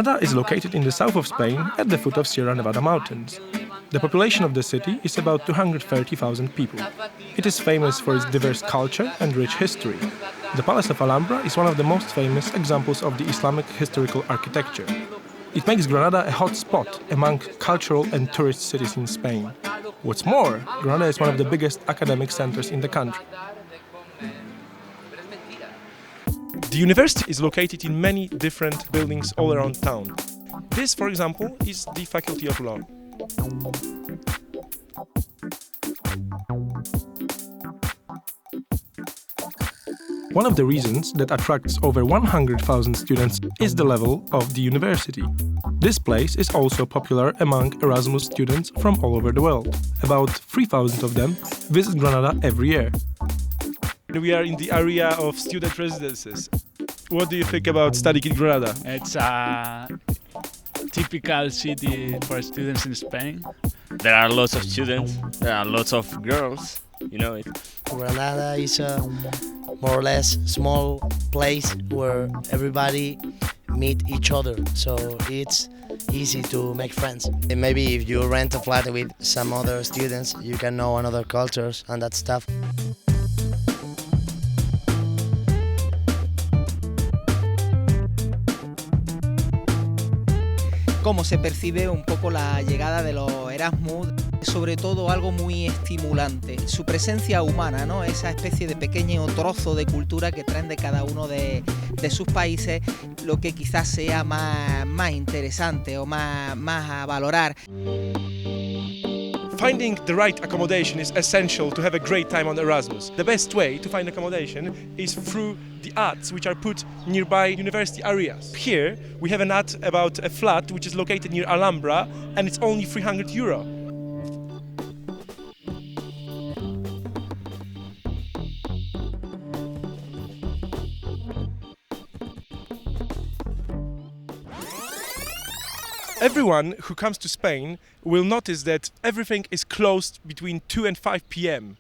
Granada is located in the south of Spain at the foot of Sierra Nevada mountains. The population of the city is about 230,000 people. It is famous for its diverse culture and rich history. The Palace of Alhambra is one of the most famous examples of the Islamic historical architecture. It makes Granada a hot spot among cultural and tourist cities in Spain. What's more, Granada is one of the biggest academic centers in the country. The university is located in many different buildings all around town. This, for example, is the Faculty of Law. One of the reasons that attracts over 100,000 students is the level of the university. This place is also popular among Erasmus students from all over the world. About 3,000 of them visit Granada every year. We are in the area of student residences. What do you think about studying in Granada? It's a typical city for students in Spain. There are lots of students, there are lots of girls, you know it. Granada is a more or less small place where everybody meet each other, so it's easy to make friends. And maybe if you rent a flat with some other students, you can know another cultures and that stuff. Cómo se percibe un poco la llegada de los Erasmus, sobre todo algo muy estimulante, su presencia humana, ¿no? Esa especie de pequeño trozo de cultura que traen de cada uno de sus países, lo que quizás sea más interesante o más a valorar. Finding the right accommodation is essential to have a great time on Erasmus. The best way to find accommodation is through the ads which are put nearby university areas. Here we have an ad about a flat which is located near Alhambra and it's only €300. Everyone who comes to Spain will notice that everything is closed between 2 and 5 p.m.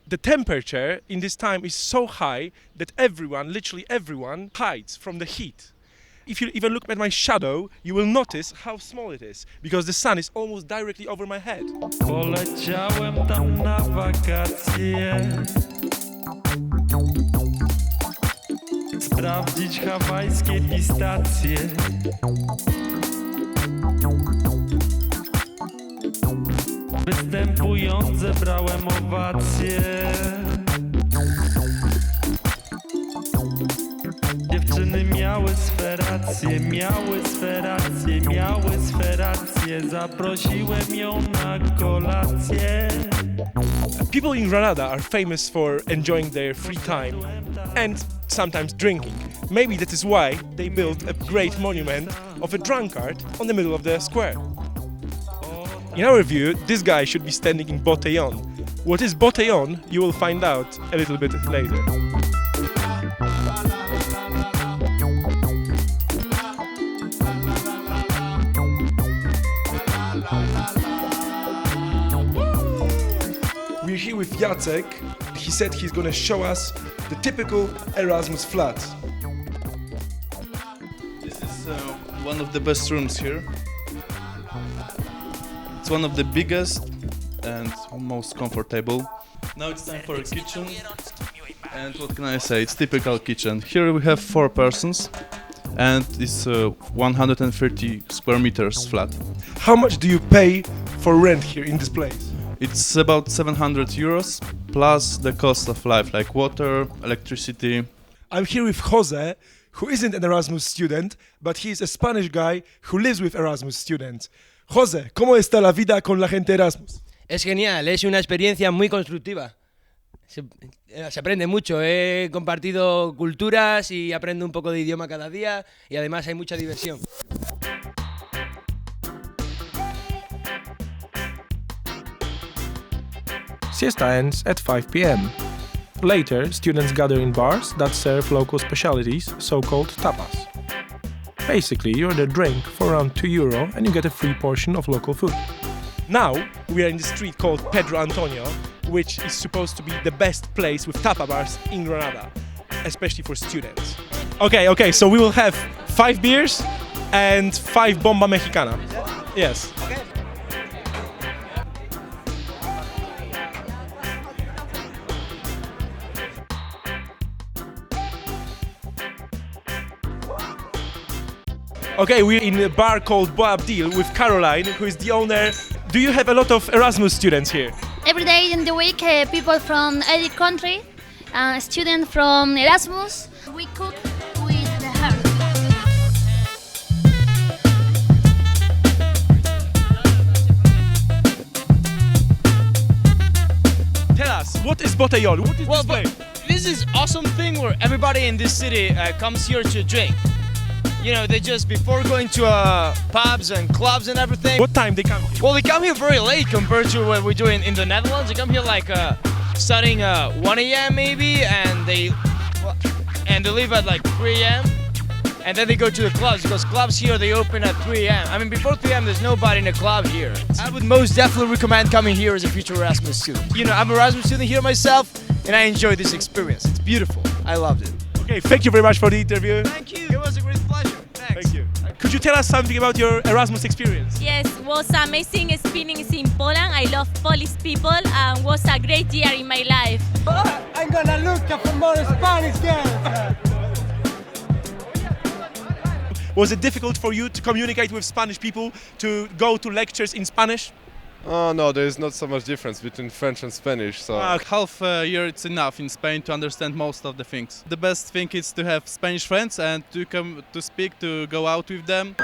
The temperature in this time is so high that everyone, literally everyone, hides from the heat. If you even look at my shadow, you will notice how small it is, because the sun is almost directly over my head. Poleciałem tam na wakacje, sprawdzić hawajskie pistacje. Występujące brałem owacje. Dziewczyny miały swe racje, zaprosiłem ją na kolację. People in Granada are famous for enjoying their free time and sometimes drinking. Maybe that is why they built a great monument of a drunkard on the middle of the square. In our view, this guy should be standing in botellón. What is botellón, you will find out a little bit later. We're here with Jacek. He said he's gonna show us the typical Erasmus flat. This is one of the best rooms here. It's one of the biggest and most comfortable. Now it's time for a kitchen. And what can I say? It's typical kitchen. Here we have 4 persons and it's 130 square meters flat. How much do you pay for rent here in this place? It's about €700 plus the cost of life like water, electricity. I'm here with Jose, who isn't an Erasmus student, but he's a Spanish guy who lives with Erasmus students. José, ¿cómo está la vida con la gente Erasmus? Es genial, es una experiencia muy constructiva. Se aprende mucho, he compartido culturas y aprendo un poco de idioma cada día y además hay mucha diversión. Siesta ends at 5 p.m. Later, students gather in bars that serve local specialties, so-called tapas. Basically, you order a drink for around €2 and you get a free portion of local food. Now, we are in the street called Pedro Antonio, which is supposed to be the best place with tapa bars in Granada, especially for students. Okay, so we will have 5 beers and 5 bomba mexicana. Yes. Okay, we're in a bar called Boa Abdil with Caroline, who is the owner. Do you have a lot of Erasmus students here? Every day in the week, people from every country, students from Erasmus, we cook with the heart. Tell us, what is botellón? What is this place? This is awesome thing where everybody in this city comes here to drink. You know, they just, before going to pubs and clubs and everything. What time they come here? Well, they come here very late compared to what we do in the Netherlands. They come here like starting 1 a.m. maybe, and they leave at like 3 a.m. And then they go to the clubs, because clubs here, they open at 3 a.m. I mean, before 3 a.m. there's nobody in a club here. I would most definitely recommend coming here as a future Erasmus student. You know, I'm an Erasmus student here myself, and I enjoy this experience. It's beautiful. I loved it. Okay, thank you very much for the interview. Thank you. It was a great pleasure. Thanks. Thank you. Could you tell us something about your Erasmus experience? Yes, was amazing experience in Poland. I love Polish people and was a great year in my life. I'm gonna look for more Spanish girls. Was it difficult for you to communicate with Spanish people, to go to lectures in Spanish? Oh no, there is not so much difference between French and Spanish, so... Half a year it's enough in Spain to understand most of the things. The best thing is to have Spanish friends and to come to speak, to go out with them.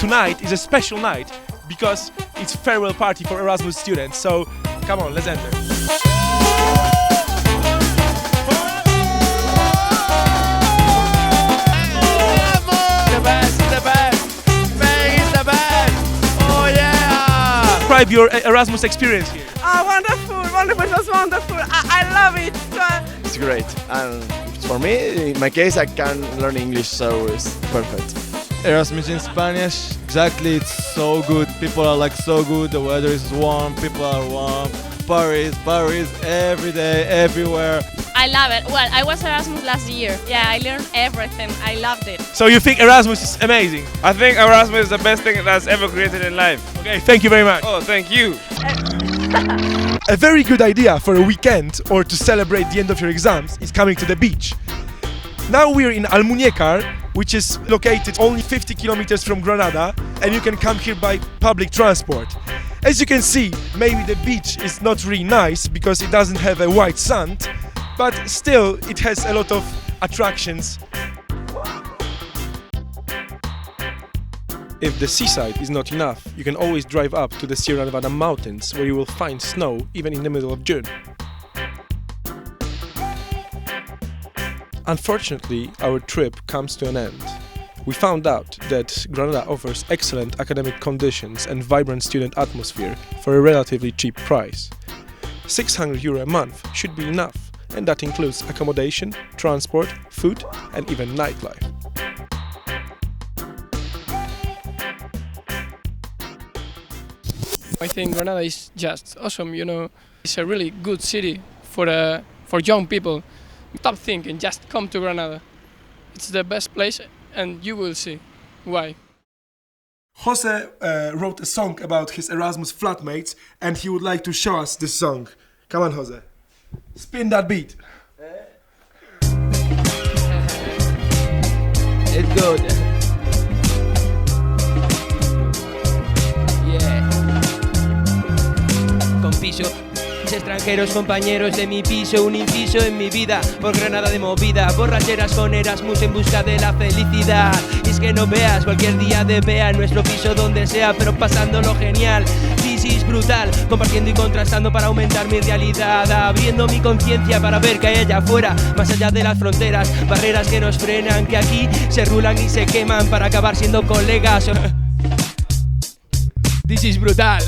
Tonight is a special night because it's farewell party for Erasmus students. So come on, let's enter. The best. Spain is the best. Oh yeah. Describe your Erasmus experience here. Oh, wonderful. It was wonderful. I love it. It's great. And for me, in my case, I can learn English, so it's perfect. Erasmus in Spanish, exactly, it's so good. People are like so good, the weather is warm, people are warm. Paris, every day, everywhere. I love it. Well, I was Erasmus last year. Yeah, I learned everything. I loved it. So you think Erasmus is amazing? I think Erasmus is the best thing that's ever created in life. Okay, thank you very much. Oh, thank you. A very good idea for a weekend or to celebrate the end of your exams is coming to the beach. Now we're in Almuñécar, which is located only 50 kilometers from Granada, and you can come here by public transport. As you can see, maybe the beach is not really nice because it doesn't have a white sand, but still it has a lot of attractions. If the seaside is not enough, you can always drive up to the Sierra Nevada mountains, where you will find snow even in the middle of June. Unfortunately, our trip comes to an end. We found out that Granada offers excellent academic conditions and vibrant student atmosphere for a relatively cheap price. €600 a month should be enough, and that includes accommodation, transport, food, and even nightlife. I think Granada is just awesome, you know. It's a really good city for young people. Stop thinking, just come to Granada. It's the best place, and you will see why. Jose wrote a song about his Erasmus flatmates, and he would like to show us this song. Come on, Jose. Spin that beat. It's good. Yeah. Con piso. Extranjeros, compañeros de mi piso, un inciso en mi vida, por Granada de movida, borracheras con Erasmus en busca de la felicidad. Y es que no veas, cualquier día de vea en nuestro piso donde sea, pero pasándolo genial. Crisis brutal, compartiendo y contrastando para aumentar mi realidad, abriendo mi conciencia para ver que hay allá afuera, más allá de las fronteras, barreras que nos frenan, que aquí se rulan y se queman para acabar siendo colegas. This is brutal.